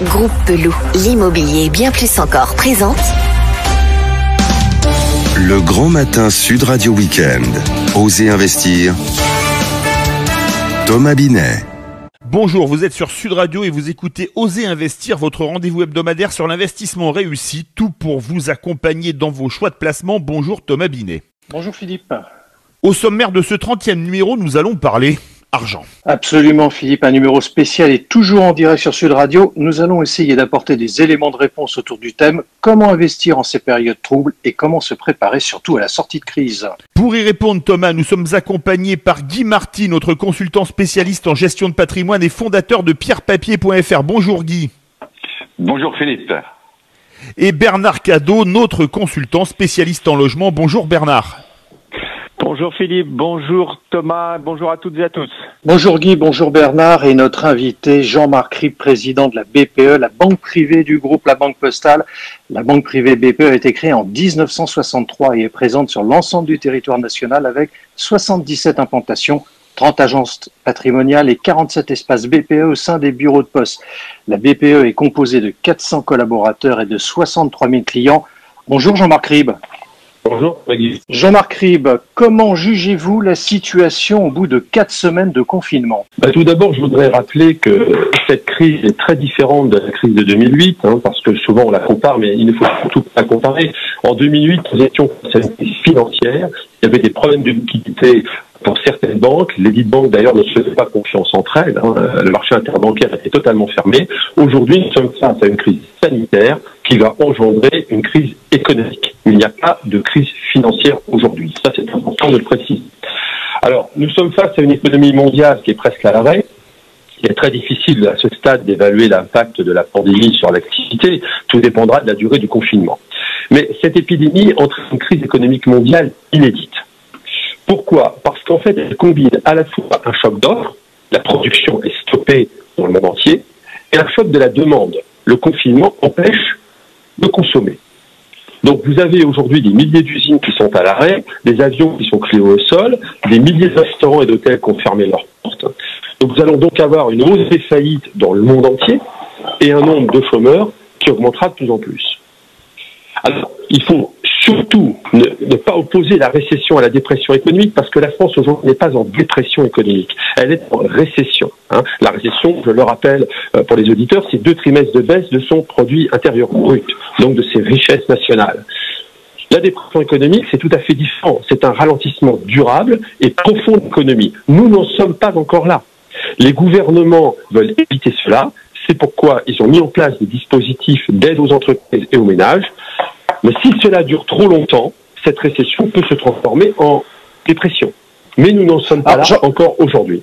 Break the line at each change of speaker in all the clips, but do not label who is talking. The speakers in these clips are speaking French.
Groupe Peloux, l'immobilier bien plus encore présente
Le Grand Matin Sud Radio Week-end. Osez investir. Thomas Binet.
Bonjour, vous êtes sur Sud Radio et vous écoutez Osez investir, votre rendez-vous hebdomadaire sur l'investissement réussi, tout pour vous accompagner dans vos choix de placement. Bonjour Thomas Binet.
Bonjour Philippe.
Au sommaire de ce 30e numéro, nous allons parler argent.
Absolument Philippe, un numéro spécial et toujours en direct sur Sud Radio. Nous allons essayer d'apporter des éléments de réponse autour du thème comment investir en ces périodes troubles et comment se préparer surtout à la sortie de crise.
Pour y répondre Thomas, nous sommes accompagnés par Guy Marty, notre consultant spécialiste en gestion de patrimoine et fondateur de pierrepapier.fr. Bonjour Guy.
Bonjour Philippe.
Et Bernard Cadot, notre consultant spécialiste en logement. Bonjour Bernard.
Bonjour Philippe, bonjour Thomas, bonjour à toutes et à tous.
Bonjour Guy, bonjour Bernard et notre invité Jean-Marc Ribes, président de la BPE, la banque privée du groupe La Banque Postale. La banque privée BPE a été créée en 1963 et est présente sur l'ensemble du territoire national avec 77 implantations, 30 agences patrimoniales et 47 espaces BPE au sein des bureaux de poste. La BPE est composée de 400 collaborateurs et de 63 000 clients. Bonjour Jean-Marc Ribes.
Bonjour Guy.
Jean-Marc Ribes, comment jugez-vous la situation au bout de 4 semaines de confinement ?
Tout d'abord, je voudrais rappeler que cette crise est très différente de la crise de 2008, parce que souvent on la compare, mais il ne faut surtout pas la comparer. En 2008, nous étions face à une crise financière, il y avait des problèmes de liquidité pour certaines banques. Les dites banques, d'ailleurs, ne se faisaient pas confiance entre elles. Le marché interbancaire était totalement fermé. Aujourd'hui, nous sommes face à une crise sanitaire qui va engendrer une crise économique. Il n'y a pas de crise financière aujourd'hui. Ça, c'est important de le préciser. Alors, nous sommes face à une économie mondiale qui est presque à l'arrêt. Il est très difficile à ce stade d'évaluer l'impact de la pandémie sur l'activité. Tout dépendra de la durée du confinement. Mais cette épidémie entraîne une crise économique mondiale inédite. Pourquoi ? Parce qu'en fait, elle combine à la fois un choc d'offre, la production est stoppée dans le monde entier, et un choc de la demande. Le confinement empêche de consommer. Donc vous avez aujourd'hui des milliers d'usines qui sont à l'arrêt, des avions qui sont cloués au sol, des milliers de restaurants et d'hôtels qui ont fermé leurs portes. Donc nous allons donc avoir une hausse des faillites dans le monde entier et un nombre de chômeurs qui augmentera de plus en plus. Alors, il faut surtout ne pas opposer la récession à la dépression économique parce que la France aujourd'hui n'est pas en dépression économique, elle est en récession. La récession, je le rappelle pour les auditeurs, c'est 2 trimestres de baisse de son produit intérieur brut, donc de ses richesses nationales. La dépression économique, c'est tout à fait différent. C'est un ralentissement durable et profond de l'économie. Nous n'en sommes pas encore là. Les gouvernements veulent éviter cela. C'est pourquoi ils ont mis en place des dispositifs d'aide aux entreprises et aux ménages. Mais si cela dure trop longtemps, cette récession peut se transformer en dépression. Mais nous n'en sommes pas là encore aujourd'hui.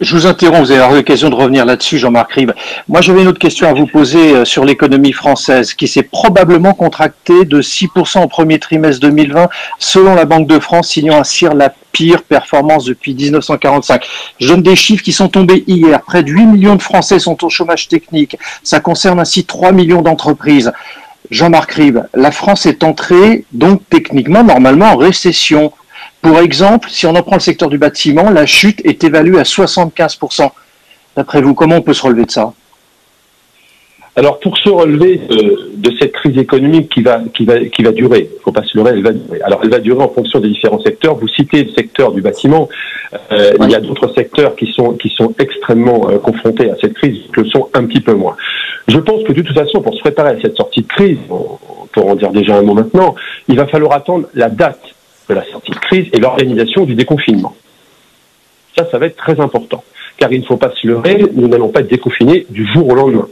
Je vous interromps, vous allez avoir l'occasion de revenir là-dessus, Jean-Marc Ribes. Moi, j'avais une autre question à vous poser sur l'économie française, qui s'est probablement contractée de 6% au premier trimestre 2020, selon la Banque de France, signant ainsi la pire performance depuis 1945. Je donne des chiffres qui sont tombés hier. Près de 8 millions de Français sont au chômage technique. Ça concerne ainsi 3 millions d'entreprises. Jean-Marc Ribes, la France est entrée, donc techniquement, normalement, en récession. Pour exemple, si on en prend le secteur du bâtiment, la chute est évaluée à 75%. D'après vous, comment on peut se relever de ça ?
Alors, pour se relever de cette crise économique qui va durer, il ne faut pas se leurrer, elle va durer. Alors, elle va durer en fonction des différents secteurs. Vous citez le secteur du bâtiment. Il y a d'autres secteurs qui sont extrêmement confrontés à cette crise, qui le sont un petit peu moins. Je pense que de toute façon, pour se préparer à cette sortie de crise, pour en dire déjà un mot maintenant, il va falloir attendre la date de la sortie de crise et l'organisation du déconfinement. Ça va être très important. Car il ne faut pas se leurrer, nous n'allons pas être déconfinés du jour au lendemain.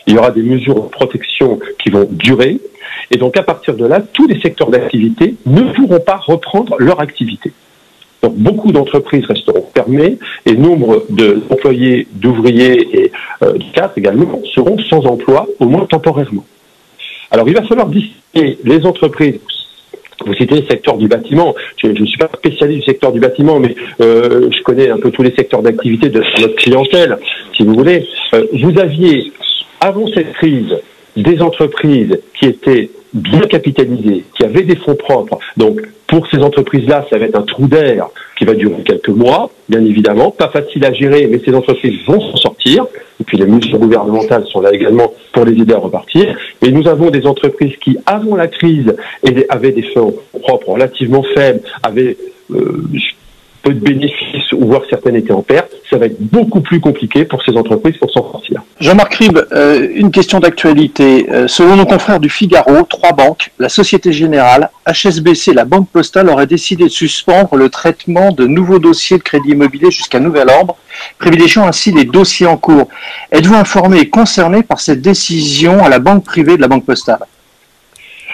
Il y aura des mesures de protection qui vont durer. Et donc, à partir de là, tous les secteurs d'activité ne pourront pas reprendre leur activité. Donc, beaucoup d'entreprises resteront fermées et nombre d'employés, d'ouvriers et de cadres également seront sans emploi, au moins temporairement. Alors, il va falloir distinguer les entreprises. Vous citez le secteur du bâtiment. Je ne suis pas spécialiste du secteur du bâtiment, mais je connais un peu tous les secteurs d'activité de notre clientèle, si vous voulez. Vous aviez, avant cette crise, des entreprises qui étaient bien capitalisées, qui avaient des fonds propres, donc Pour ces entreprises-là, ça va être un trou d'air qui va durer quelques mois, bien évidemment. Pas facile à gérer, mais ces entreprises vont s'en sortir. Et puis les mesures gouvernementales sont là également pour les aider à repartir. Et nous avons des entreprises qui, avant la crise, avaient des fonds propres relativement faibles, avaient peu de bénéfices, ou voire certaines étaient en perte. Ça va être beaucoup plus compliqué pour ces entreprises pour s'en sortir.
Jean-Marc Ribes, une question d'actualité. Selon nos confrères du Figaro, 3 banques, la Société Générale, HSBC et la Banque Postale auraient décidé de suspendre le traitement de nouveaux dossiers de crédit immobilier jusqu'à nouvel ordre, privilégiant ainsi les dossiers en cours. Êtes-vous informé et concerné par cette décision à la banque privée de la Banque Postale ?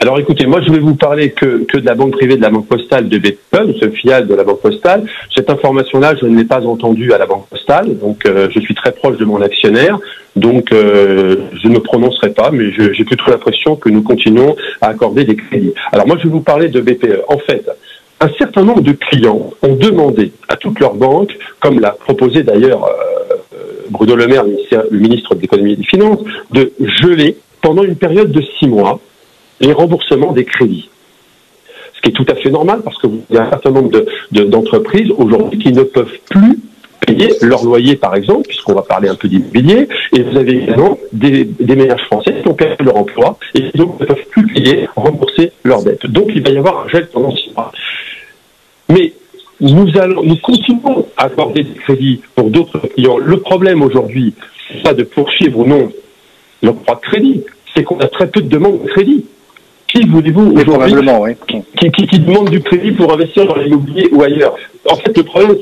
Alors écoutez, moi je vais vous parler que de la banque privée de la Banque Postale de BPE, ce filiale de la Banque Postale. Cette information-là, je ne l'ai pas entendue à la Banque Postale, donc je suis très proche de mon actionnaire, donc je ne prononcerai pas, mais j'ai plutôt l'impression que nous continuons à accorder des crédits. Alors moi je vais vous parler de BPE. En fait, un certain nombre de clients ont demandé à toutes leurs banques, comme l'a proposé d'ailleurs Bruno Le Maire, le ministre de l'économie et des finances, de geler pendant une période de 6 mois les remboursements des crédits. Ce qui est tout à fait normal parce que vous avez un certain nombre d'entreprises aujourd'hui qui ne peuvent plus payer leur loyer, par exemple, puisqu'on va parler un peu d'immobilier, et vous avez également des ménages français qui ont perdu leur emploi et qui donc ne peuvent plus payer, rembourser leurs dettes. Donc il va y avoir un gel pendant 6 mois. Mais nous continuons à accorder des crédits pour d'autres clients. Le problème aujourd'hui, c'est pas de poursuivre ou non l'octroi de crédit, c'est qu'on a très peu de demandes de crédit. Qui voulez-vous aujourd'hui qui demande du crédit pour investir dans l'immobilier ou ailleurs? En fait, le problème,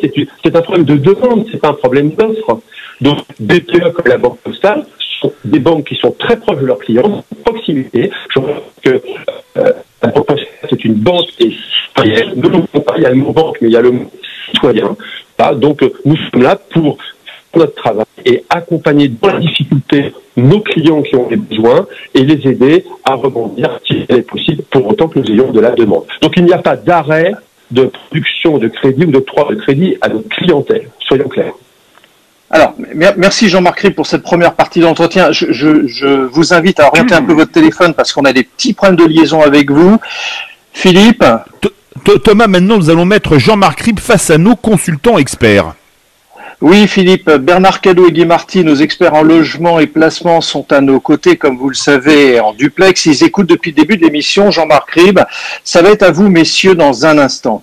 c'est un problème de demande, c'est pas un problème d'offre. Donc, BPE comme la Banque Postale sont des banques qui sont très proches de leurs clients, proximité. Je crois que la Banque Postale, c'est une banque qui est citoyenne. Nous n'oublions pas, il y a le mot banque, mais il y a le mot citoyen. Donc, nous sommes là pour notre travail et accompagner dans la difficulté nos clients qui ont des besoins et les aider à rebondir si c'est possible pour autant que nous ayons de la demande. Donc il n'y a pas d'arrêt de production de crédit ou d'octroi de crédit à notre clientèle, soyons clairs.
Alors, merci Jean-Marc Ribes pour cette première partie d'entretien. Je vous invite à orienter un peu votre téléphone parce qu'on a des petits problèmes de liaison avec vous. Philippe?
Thomas, maintenant nous allons mettre Jean-Marc Ribes face à nos consultants experts.
Oui, Philippe, Bernard Cadot et Guy Marty, nos experts en logement et placement, sont à nos côtés, comme vous le savez, en duplex. Ils écoutent depuis le début de l'émission. Jean-Marc Ribes, ça va être à vous, messieurs, dans un instant.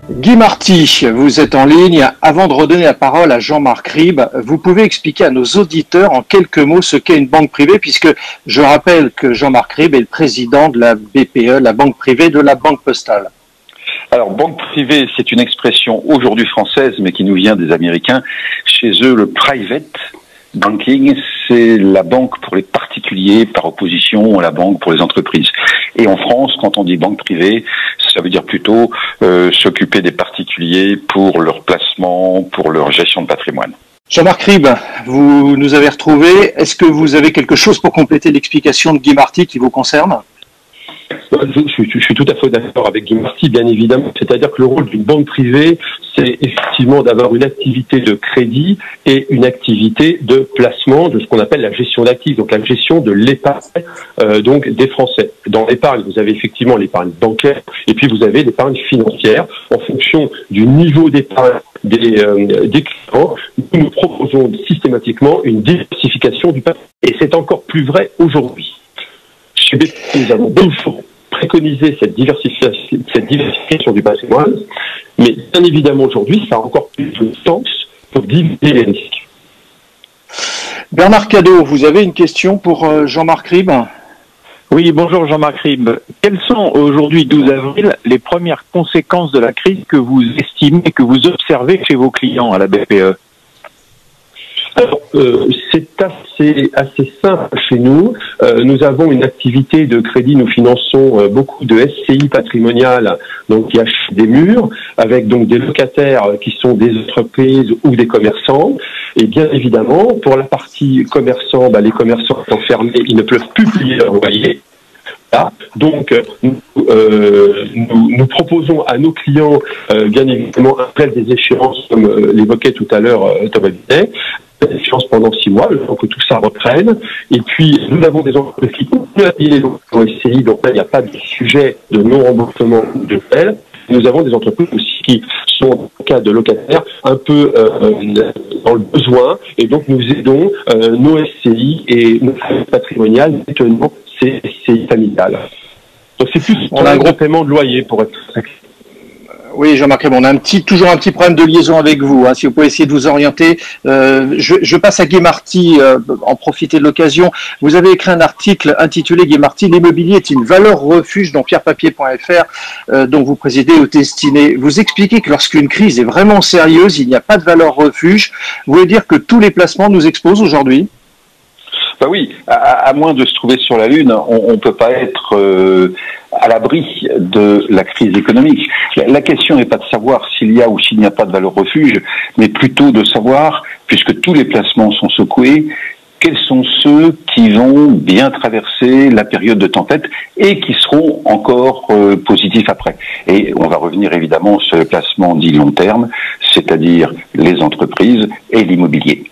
Guy Marty, vous êtes en ligne. Avant de redonner la parole à Jean-Marc Ribes, vous pouvez expliquer à nos auditeurs en quelques mots ce qu'est une banque privée, puisque je rappelle que Jean-Marc Ribes est le président de la BPE, la banque privée de la Banque Postale.
Alors, banque privée, c'est une expression aujourd'hui française, mais qui nous vient des Américains. Chez eux, le private banking, c'est la banque pour les particuliers par opposition à la banque pour les entreprises. Et en France, quand on dit banque privée, ça veut dire plutôt s'occuper des particuliers pour leur placement, pour leur gestion de patrimoine.
Jean-Marc Ribes, vous nous avez retrouvés. Est-ce que vous avez quelque chose pour compléter l'explication de Guy Marty qui vous concerne ?
Je suis tout à fait d'accord avec Guy Marty, bien évidemment. C'est-à-dire que le rôle d'une banque privée, c'est effectivement d'avoir une activité de crédit et une activité de placement, de ce qu'on appelle la gestion d'actifs, donc la gestion de l'épargne donc des Français. Dans l'épargne, vous avez effectivement l'épargne bancaire et puis vous avez l'épargne financière. En fonction du niveau d'épargne des clients, nous proposons systématiquement une diversification du patrimoine. Et c'est encore plus vrai aujourd'hui. Chez BPE, nous avons toujours préconisé cette diversification du patrimoine, mais bien évidemment aujourd'hui, ça a encore plus de sens pour diviser les risques.
Bernard Cadot, vous avez une question pour Jean-Marc Ribes ?
Oui, bonjour Jean-Marc Ribes. Quelles sont aujourd'hui, 12 avril, les premières conséquences de la crise que vous estimez, que vous observez chez vos clients à la BPE ?
Alors, c'est assez simple chez nous. Nous avons une activité de crédit. Nous finançons beaucoup de SCI patrimoniales, donc qui achètent des murs, avec donc des locataires qui sont des entreprises ou des commerçants. Et bien évidemment, pour la partie commerçants, les commerçants étant fermés, ils ne peuvent plus payer leur loyer. Donc, nous proposons à nos clients, bien évidemment, un appel des échéances, comme l'évoquait tout à l'heure Thomas Binet, d'échéance pendant 6 mois, le temps que tout ça reprenne. Et puis, nous avons des entreprises qui continuent à payer les lots au SCI, donc là, il n'y a pas de sujet de non-remboursement de tel. Nous avons des entreprises aussi qui sont, dans le cas de locataires, un peu dans le besoin, et donc nous aidons nos SCI et nos familles patrimoniales, détenant ces SCI familiales. Donc c'est plus un gros paiement de loyer pour être très.
Oui, Jean-Marc Ribes, on a toujours un petit problème de liaison avec vous. Si vous pouvez essayer de vous orienter. Je passe à Guy Marty, en profiter de l'occasion. Vous avez écrit un article intitulé Guy Marty, l'immobilier est une valeur refuge dans pierrepapier.fr, dont vous présidez au Destiné. Vous expliquez que lorsqu'une crise est vraiment sérieuse, il n'y a pas de valeur refuge. Vous voulez dire que tous les placements nous exposent aujourd'hui?
Bah oui, à moins de se trouver sur la Lune, on ne peut pas être à l'abri de la crise économique. La question n'est pas de savoir s'il y a ou s'il n'y a pas de valeur refuge, mais plutôt de savoir, puisque tous les placements sont secoués, quels sont ceux qui vont bien traverser la période de tempête et qui seront encore positifs après. Et on va revenir évidemment sur le placement dit long terme, c'est-à-dire les entreprises et l'immobilier.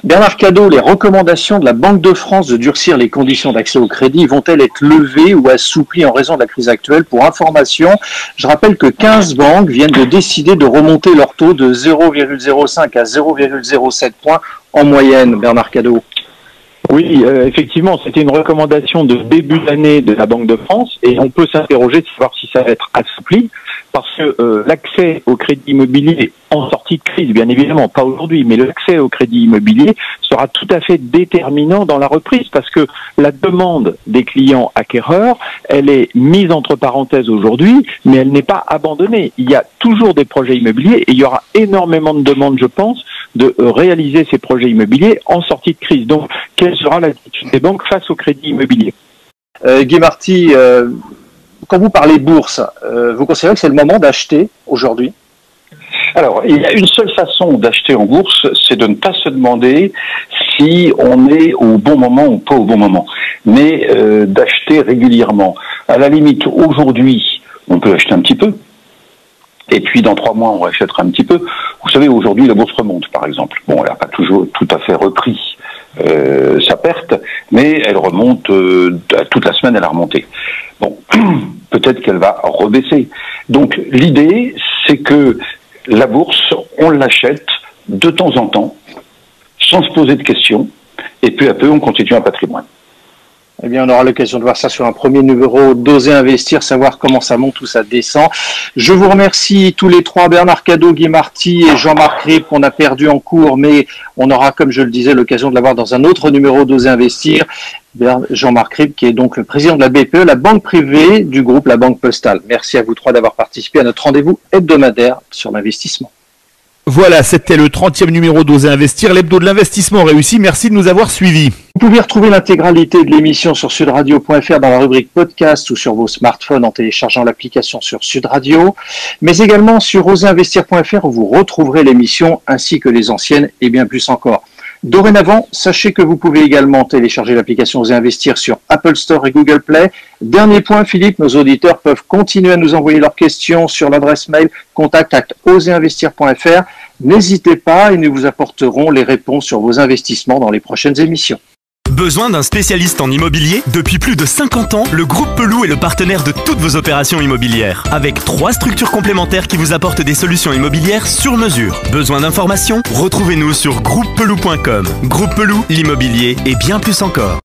Bernard Cadot, les recommandations de la Banque de France de durcir les conditions d'accès au crédit vont-elles être levées ou assouplies en raison de la crise actuelle? Pour information, je rappelle que 15 banques viennent de décider de remonter leur taux de 0,05 à 0,07 points en moyenne, Bernard Cadot.
Oui, effectivement, c'était une recommandation de début d'année de la Banque de France et on peut s'interroger de savoir si ça va être assoupli parce que l'accès au crédit immobilier en sortie de crise, bien évidemment, pas aujourd'hui, mais l'accès au crédit immobilier sera tout à fait déterminant dans la reprise parce que la demande des clients acquéreurs, elle est mise entre parenthèses aujourd'hui, mais elle n'est pas abandonnée. Il y a toujours des projets immobiliers et il y aura énormément de demandes, je pense, de réaliser ces projets immobiliers en sortie de crise. Donc, quelle sera l'attitude des banques face au crédit immobilier?
Guy Marty, quand vous parlez bourse, vous considérez que c'est le moment d'acheter aujourd'hui?
Alors, il y a une seule façon d'acheter en bourse, c'est de ne pas se demander si on est au bon moment ou pas au bon moment, mais d'acheter régulièrement. À la limite, aujourd'hui, on peut acheter un petit peu, et puis dans 3 mois, on rachètera un petit peu. Vous savez, aujourd'hui, la bourse remonte, par exemple. Bon, elle n'a pas toujours tout à fait repris sa perte, mais elle remonte, toute la semaine, elle a remonté. Bon, peut-être qu'elle va rebaisser. Donc, l'idée, c'est que la bourse, on l'achète de temps en temps, sans se poser de questions, et peu à peu, on constitue un patrimoine.
Eh bien, on aura l'occasion de voir ça sur un premier numéro d'Oser Investir, savoir comment ça monte ou ça descend. Je vous remercie tous les trois, Bernard Cadot, Guy Marty et Jean-Marc Ribes, qu'on a perdu en cours, mais on aura, comme je le disais, l'occasion de l'avoir dans un autre numéro d'Oser Investir. Jean-Marc Ribes, qui est donc le président de la BPE, la banque privée du groupe La Banque Postale. Merci à vous trois d'avoir participé à notre rendez-vous hebdomadaire sur l'investissement.
Voilà, c'était le 30e numéro d'Oser Investir, l'hebdo de l'investissement réussi. Merci de nous avoir suivis.
Vous pouvez retrouver l'intégralité de l'émission sur sudradio.fr dans la rubrique podcast ou sur vos smartphones en téléchargeant l'application sur Sud Radio, mais également sur oserinvestir.fr où vous retrouverez l'émission ainsi que les anciennes et bien plus encore. Dorénavant, sachez que vous pouvez également télécharger l'application Oser Investir sur Apple Store et Google Play. Dernier point, Philippe, nos auditeurs peuvent continuer à nous envoyer leurs questions sur l'adresse mail contact@oserinvestir.fr. N'hésitez pas et nous vous apporterons les réponses sur vos investissements dans les prochaines émissions.
Besoin d'un spécialiste en immobilier? Depuis plus de 50 ans, le groupe Pelou est le partenaire de toutes vos opérations immobilières. Avec 3 structures complémentaires qui vous apportent des solutions immobilières sur mesure. Besoin d'informations? Retrouvez-nous sur groupepelou.com. Groupe Pelou, l'immobilier et bien plus encore.